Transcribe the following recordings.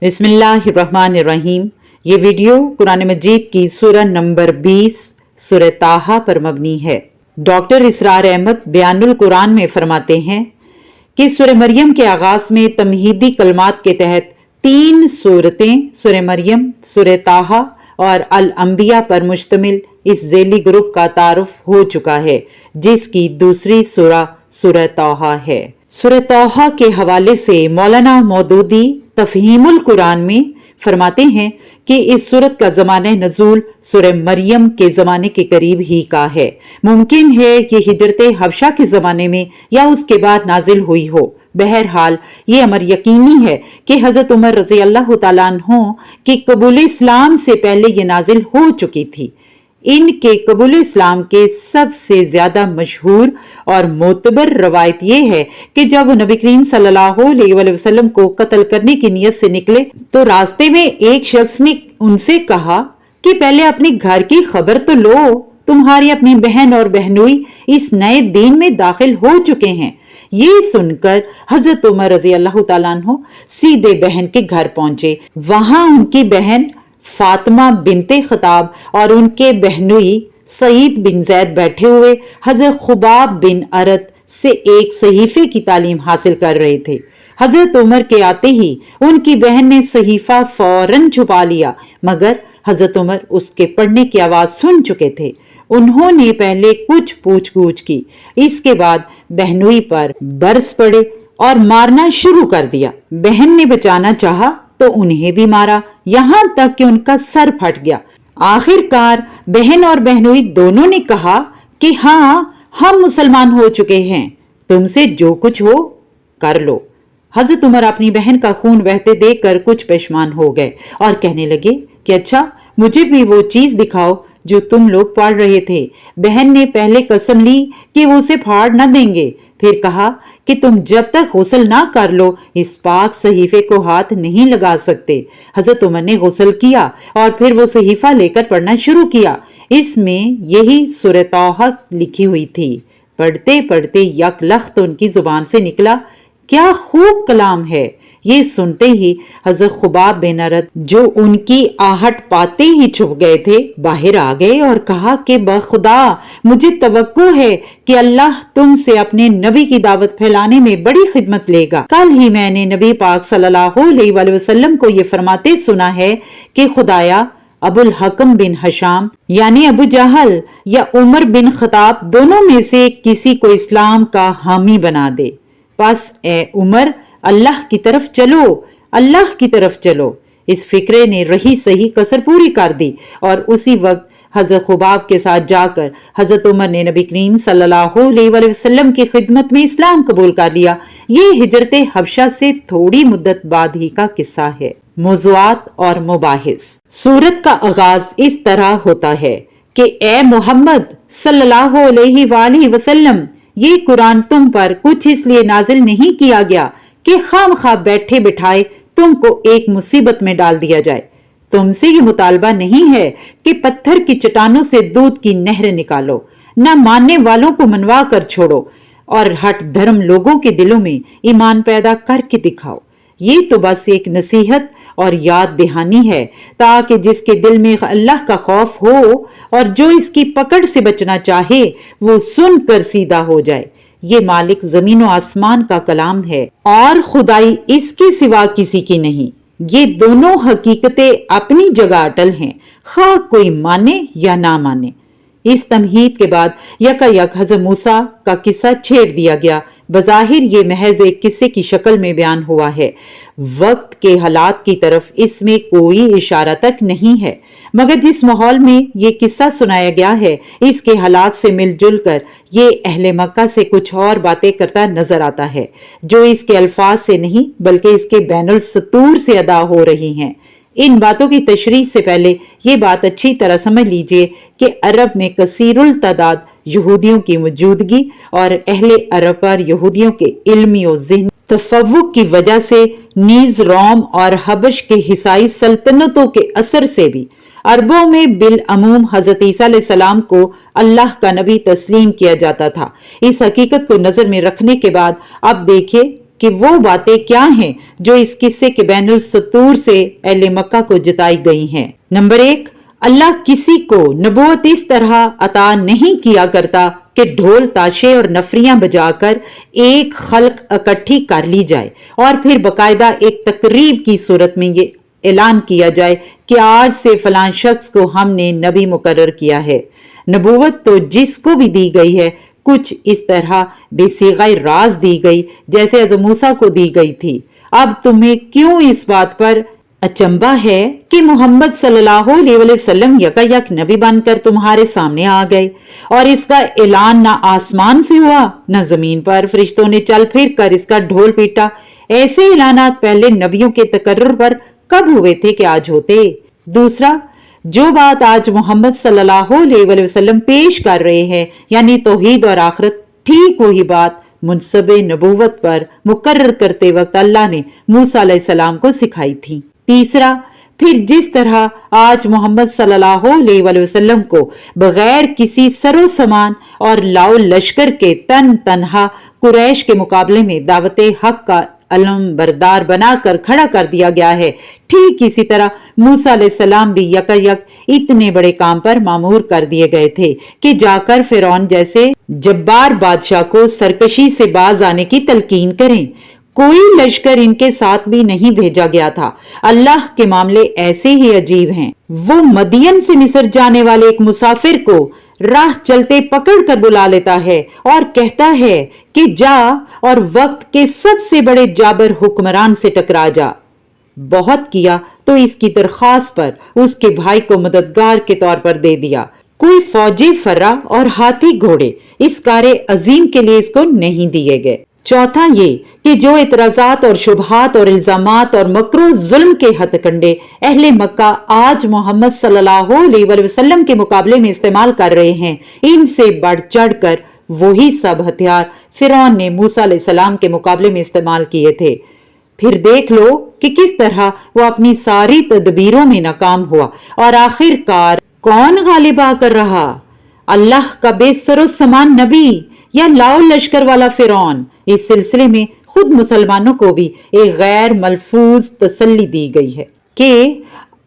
بسم اللہ الرحمن الرحیم۔ یہ ویڈیو قرآن مجید کی سورہ نمبر 20 سورہ طٰہٰ پر مبنی ہے۔ ڈاکٹر اسرار احمد بیان القرآن میں فرماتے ہیں کہ سورہ مریم کے آغاز میں تمہیدی کلمات کے تحت 3 سورتیں سورہ مریم، سورہ طٰہٰ اور الانبیاء پر مشتمل اس ذیلی گروپ کا تعارف ہو چکا ہے، جس کی دوسری سورہ سورہ طٰہٰ ہے۔ سورہ طٰہٰ کے حوالے سے مولانا مودودی تفہیم القرآن میں فرماتے ہیں کہ اس سورت کا زمانہ نزول سورہ مریم کے زمانے کے قریب ہی کا ہے۔ ممکن ہے کہ ہجرت حبشہ کے زمانے میں یا اس کے بعد نازل ہوئی ہو۔ بہرحال یہ امر یقینی ہے کہ حضرت عمر رضی اللہ تعالیٰ عنہ کی قبول اسلام سے پہلے یہ نازل ہو چکی تھی۔ ان کے قبول اسلام کے سب سے زیادہ مشہور اور معتبر روایت یہ ہے کہ جب وہ نبی کریم صلی اللہ علیہ وآلہ وسلم کو قتل کرنے کی نیت سے نکلے تو راستے میں ایک شخص نے ان سے کہا کہ پہلے اپنے گھر کی خبر تو لو، تمہاری اپنی بہن اور بہنوئی اس نئے دین میں داخل ہو چکے ہیں۔ یہ سن کر حضرت عمر رضی اللہ تعالیٰ عنہ سیدھے بہن کے گھر پہنچے۔ وہاں ان کی بہن فاطمہ بنت خطاب اور ان کے بہنوئی سعید بن زید بیٹھے ہوئے حضرت خباب بن ارت سے ایک صحیفے کی تعلیم حاصل کر رہے تھے۔ حضرت عمر کے آتے ہی ان کی بہن نے صحیفہ فوراً چھپا لیا، مگر حضرت عمر اس کے پڑھنے کی آواز سن چکے تھے۔ انہوں نے پہلے کچھ پوچھ گچھ کی، اس کے بعد بہنوئی پر برس پڑے اور مارنا شروع کر دیا۔ بہن نے بچانا چاہا تو انہیں بھی مارا، یہاں تک کہ ان کا سر پھٹ گیا۔ آخر کار بہن اور بہنوئی دونوں نے کہا کہ ہاں، ہم مسلمان ہو چکے ہیں، تم سے جو کچھ ہو کر لو۔ حضرت عمر اپنی بہن کا خون بہتے دیکھ کر کچھ پشیمان ہو گئے اور کہنے لگے کہ اچھا، مجھے بھی وہ چیز دکھاؤ جو تم لوگ پاڑ رہے تھے۔ بہن نے پہلے قسم لی کہ وہ اسے پھاڑ نہ دیں گے، پھر کہا کہ تم جب تک غسل نہ کر لو اس پاک صحیفے کو ہاتھ نہیں لگا سکتے۔ حضرت عمر نے غسل کیا اور پھر وہ صحیفہ لے کر پڑھنا شروع کیا۔ اس میں یہی سورہ طٰہٰ لکھی ہوئی تھی۔ پڑھتے پڑھتے یک لخت ان کی زبان سے نکلا، کیا خوب کلام ہے۔ یہ سنتے ہی حضرت خباب بن ارت، جو ان کی آہٹ پاتے ہی چھپ گئے تھے، باہر آ گئے اور کہا کہ بخدا مجھے توقع ہے کہ اللہ تم سے اپنے نبی کی دعوت پھیلانے میں بڑی خدمت لے گا۔ کل ہی میں نے نبی پاک صلی اللہ علیہ وآلہ وسلم کو یہ فرماتے سنا ہے کہ خدایا ابو الحکم بن حشام یعنی ابو جہل یا عمر بن خطاب دونوں میں سے کسی کو اسلام کا حامی بنا دے۔ پس اے عمر، اللہ کی طرف چلو، اللہ کی طرف چلو۔ اس فکرے نے رہی صحیح کسر پوری کر دی اور اسی وقت حضرت خباب کے ساتھ جا کر حضرت عمر نے نبی کریم صلی اللہ علیہ وآلہ وسلم کی خدمت میں اسلام قبول کر لیا۔ یہ ہجرت حبشہ سے تھوڑی مدت بعد ہی کا قصہ ہے۔ موضوعات اور مباحث۔ سورت کا آغاز اس طرح ہوتا ہے کہ اے محمد صلی اللہ علیہ وآلہ وسلم، یہ قرآن تم پر کچھ اس لیے نازل نہیں کیا گیا کہ خام خواہ بیٹھے بٹھائے تم کو ایک مصیبت میں ڈال دیا جائے۔ تم سے یہ مطالبہ نہیں ہے کہ پتھر کی چٹانوں سے دودھ کی نہر نکالو، نہ ماننے والوں کو منوا کر چھوڑو اور ہٹ دھرم لوگوں کے دلوں میں ایمان پیدا کر کے دکھاؤ۔ یہ تو بس ایک نصیحت اور یاد دہانی ہے تاکہ جس کے دل میں اللہ کا خوف ہو اور جو اس کی پکڑ سے بچنا چاہے وہ سن کر سیدھا ہو جائے۔ یہ مالک زمین و آسمان کا کلام ہے اور خدائی اس کے سوا کسی کی نہیں۔ یہ دونوں حقیقتیں اپنی جگہ اٹل ہیں، خواہ کوئی مانے یا نہ مانے۔ اس تمہید کے بعد یکا یک حضرت موسیٰ کا قصہ چھیڑ دیا گیا۔ بظاہر یہ محض ایک قصے کی شکل میں بیان ہوا ہے، وقت کے حالات کی طرف اس میں کوئی اشارہ تک نہیں ہے، مگر جس ماحول میں یہ قصہ سنایا گیا ہے اس کے حالات سے مل جل کر یہ اہل مکہ سے کچھ اور باتیں کرتا نظر آتا ہے، جو اس کے الفاظ سے نہیں بلکہ اس کے بین السطور سے ادا ہو رہی ہیں۔ ان باتوں کی تشریح سے پہلے یہ بات اچھی طرح سمجھ لیجئے کہ عرب میں کثیر التعداد یہودیوں کی موجودگی اور اہل عرب پر یہودیوں کے علمی و ذہنی تفوق کی وجہ سے نیز روم اور حبش کے حصائی سلطنتوں کے اثر سے بھی عربوں میں بالعموم حضرت عیسیٰ علیہ السلام کو اللہ کا نبی تسلیم کیا جاتا تھا۔ اس حقیقت کو نظر میں رکھنے کے بعد اب دیکھیں کہ وہ باتیں کیا ہیں جو اس قصے کے بین السطور سے اہل مکہ کو جتائی گئی ہیں۔ نمبر 1، اللہ کسی کو نبوت اس طرح عطا نہیں کیا کرتا کہ ڈھول تاشے اور نفریاں بجا کر ایک خلق اکٹھی کر لی جائے اور پھر باقاعدہ ایک تقریب کی صورت میں یہ اعلان کیا جائے کہ آج سے فلاں شخص کو ہم نے نبی مقرر کیا ہے۔ نبوت تو جس کو بھی دی گئی ہے کچھ اس طرح بے صیغہ راز دی گئی جیسے حضرت موسیٰ کو دی گئی تھی۔ اب تمہیں کیوں اس بات پر اچنبھا ہے کہ محمد صلی اللہ علیہ وسلم یکایک نبی بن کر تمہارے سامنے آ گئے اور اس کا اعلان نہ آسمان سے ہوا نہ زمین پر فرشتوں نے چل پھر کر اس کا ڈھول پیٹا؟ ایسے اعلانات پہلے نبیوں کے تقرر پر کب ہوئے تھے کہ آج ہوتے؟ دوسرا، جو بات آج محمد صلی اللہ علیہ وسلم پیش کر رہے ہیں یعنی توحید اور آخرت، ٹھیک وہی بات منصب نبوت پر مقرر کرتے وقت اللہ نے موسیٰ علیہ السلام کو سکھائی تھی۔ تیسرا، پھر جس طرح آج محمد صلی اللہ علیہ وسلم کو بغیر کسی سر و سامان اور لاؤ لشکر کے تنہا قریش کے مقابلے میں دعوت حق کا علم بردار بنا کر کھڑا کر دیا گیا ہے، ٹھیک اسی طرح موسیٰ علیہ السلام بھی یکایک اتنے بڑے کام پر مامور کر دیے گئے تھے کہ جا کر فرعون جیسے جبار بادشاہ کو سرکشی سے باز آنے کی تلقین کریں۔ کوئی لشکر ان کے ساتھ بھی نہیں بھیجا گیا تھا۔ اللہ کے معاملے ایسے ہی عجیب ہیں۔ وہ مدین سے مصر جانے والے ایک مسافر کو راہ چلتے پکڑ کر بلا لیتا ہے اور کہتا ہے کہ جا اور وقت کے سب سے بڑے جابر حکمران سے ٹکرا جا۔ بہت کیا تو اس کی درخواست پر اس کے بھائی کو مددگار کے طور پر دے دیا۔ کوئی فوجی فرہ اور ہاتھی گھوڑے اس کار عظیم کے لیے اس کو نہیں دیے گئے۔ چوتھا یہ کہ جو اعتراضات اور شبہات اور الزامات اور مکر و ظلم کے ہتھ کنڈے اہل مکہ آج محمد صلی اللہ علیہ وسلم کے مقابلے میں استعمال کر رہے ہیں، ان سے بڑھ چڑھ کر وہی سب ہتھیار فرعون نے موسیٰ علیہ السلام کے مقابلے میں استعمال کیے تھے۔ پھر دیکھ لو کہ کس طرح وہ اپنی ساری تدبیروں میں ناکام ہوا اور آخر کار کون غالب آ کر رہا؟ اللہ کا بے سر و سامان نبی یا لاؤ لشکر والا فرعون؟ اس سلسلے میں خود مسلمانوں کو بھی ایک غیر ملفوظ تسلی دی گئی ہے کہ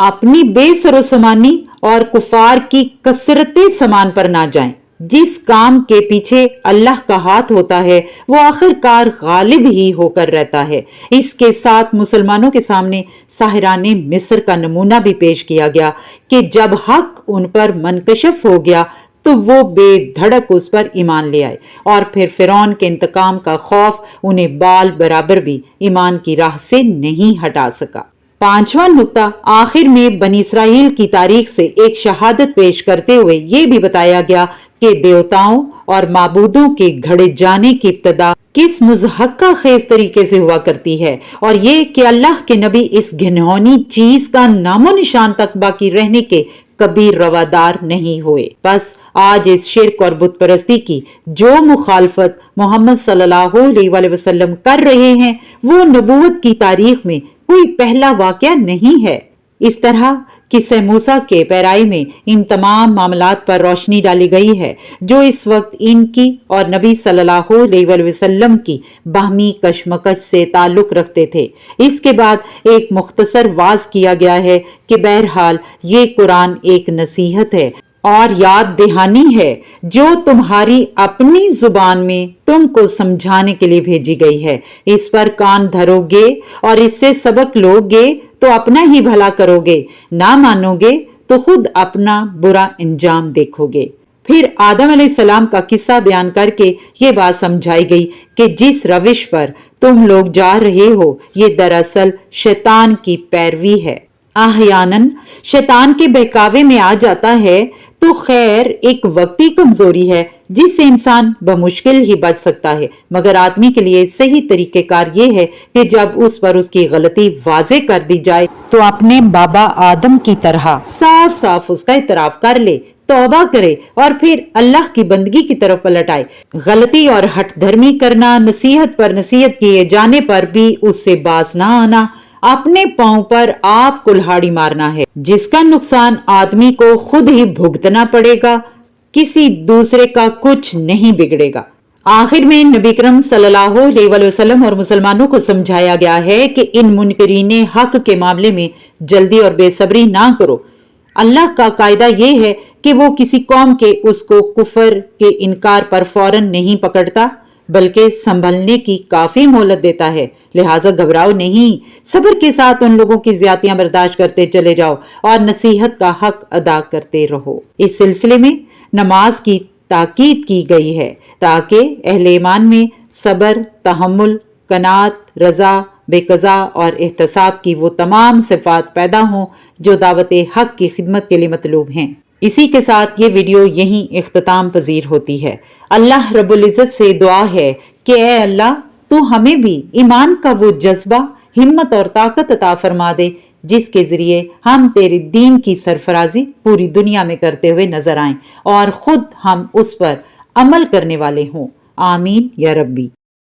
اپنی بے سر و سامانی اور کفار کی کثرت سامان پر نہ جائیں۔ جس کام کے پیچھے اللہ کا ہاتھ ہوتا ہے وہ آخر کار غالب ہی ہو کر رہتا ہے۔ اس کے ساتھ مسلمانوں کے سامنے ساحران مصر کا نمونہ بھی پیش کیا گیا کہ جب حق ان پر منکشف ہو گیا تو وہ بے دھڑک اس پر ایمان لے آئے اور پھر فرعون کے انتقام کا خوف انہیں بال برابر بھی ایمان کی راہ سے نہیں ہٹا سکا۔ پانچواں نقطہ، آخر میں بنی اسرائیل کی تاریخ سے ایک شہادت پیش کرتے ہوئے یہ بھی بتایا گیا کہ دیوتاؤں اور معبودوں کے گھڑے جانے کی ابتدا کس مضحکہ خیز طریقے سے ہوا کرتی ہے، اور یہ کہ اللہ کے نبی اس گھناؤنی چیز کا نام و نشان تک باقی رہنے کے کبھی روادار نہیں ہوئے۔ بس آج اس شرک اور بت پرستی کی جو مخالفت محمد صلی اللہ علیہ وسلم کر رہے ہیں وہ نبوت کی تاریخ میں کوئی پہلا واقعہ نہیں ہے۔ اس طرح قصہ موسیٰ کے پیرائی میں ان تمام معاملات پر روشنی ڈالی گئی ہے جو اس وقت ان کی اور نبی صلی اللہ علیہ وسلم کی باہمی کشمکش سے تعلق رکھتے تھے۔ اس کے بعد ایک مختصر واضح کیا گیا ہے کہ بہرحال یہ قرآن ایک نصیحت ہے اور یاد دہانی ہے جو تمہاری اپنی زبان میں تم کو سمجھانے کے لیے بھیجی گئی ہے۔ اس پر کان دھرو گے اور اس سے سبق لو گے تو اپنا ہی بھلا کرو گے، نہ مانو گے تو خود اپنا برا انجام دیکھو گے۔ پھر آدم علیہ السلام کا قصہ بیان کر کے یہ بات سمجھائی گئی کہ جس روش پر تم لوگ جا رہے ہو یہ دراصل شیطان کی پیروی ہے۔ احیاناً شیطان کے بہکاوے میں آ جاتا ہے تو خیر ایک وقتی کمزوری ہے جس سے انسان بمشکل ہی بچ سکتا ہے، مگر آدمی کے لیے صحیح طریقہ کار یہ ہے کہ جب اس پر اس کی غلطی واضح کر دی جائے تو اپنے بابا آدم کی طرح صاف صاف اس کا اعتراف کر لے، توبہ کرے اور پھر اللہ کی بندگی کی طرف پلٹ آئے۔ غلطی اور ہٹ دھرمی کرنا، نصیحت پر نصیحت کیے جانے پر بھی اس سے باز نہ آنا، اپنے پاؤں پر آپ کلہاڑی مارنا ہے جس کا نقصان آدمی کو خود ہی بھگتنا پڑے گا، کسی دوسرے کا کچھ نہیں بگڑے گا۔ آخر میں نبی کرم صلی اللہ علیہ وآلہ وسلم اور مسلمانوں کو سمجھایا گیا ہے کہ ان منکرین حق کے معاملے میں جلدی اور بے صبری نہ کرو۔ اللہ کا قاعدہ یہ ہے کہ وہ کسی قوم کے اس کو کفر کے انکار پر فوراً نہیں پکڑتا بلکہ سنبھلنے کی کافی مہلت دیتا ہے، لہٰذا گھبراؤ نہیں، صبر کے ساتھ ان لوگوں کی زیادتیاں برداشت کرتے چلے جاؤ اور نصیحت کا حق ادا کرتے رہو۔ اس سلسلے میں نماز کی تاکید کی گئی ہے تاکہ اہل ایمان میں صبر، تحمل، قناعت، رضا، بے قضا اور احتساب کی وہ تمام صفات پیدا ہوں جو دعوت حق کی خدمت کے لیے مطلوب ہیں۔ اسی کے ساتھ یہ ویڈیو یہیں اختتام پذیر ہوتی ہے۔ اللہ رب العزت سے دعا ہے کہ اے اللہ تو ہمیں بھی ایمان کا وہ جذبہ، ہمت اور طاقت عطا فرما دے جس کے ذریعے ہم تیرے دین کی سرفرازی پوری دنیا میں کرتے ہوئے نظر آئیں اور خود ہم اس پر عمل کرنے والے ہوں۔ آمین یا ربی۔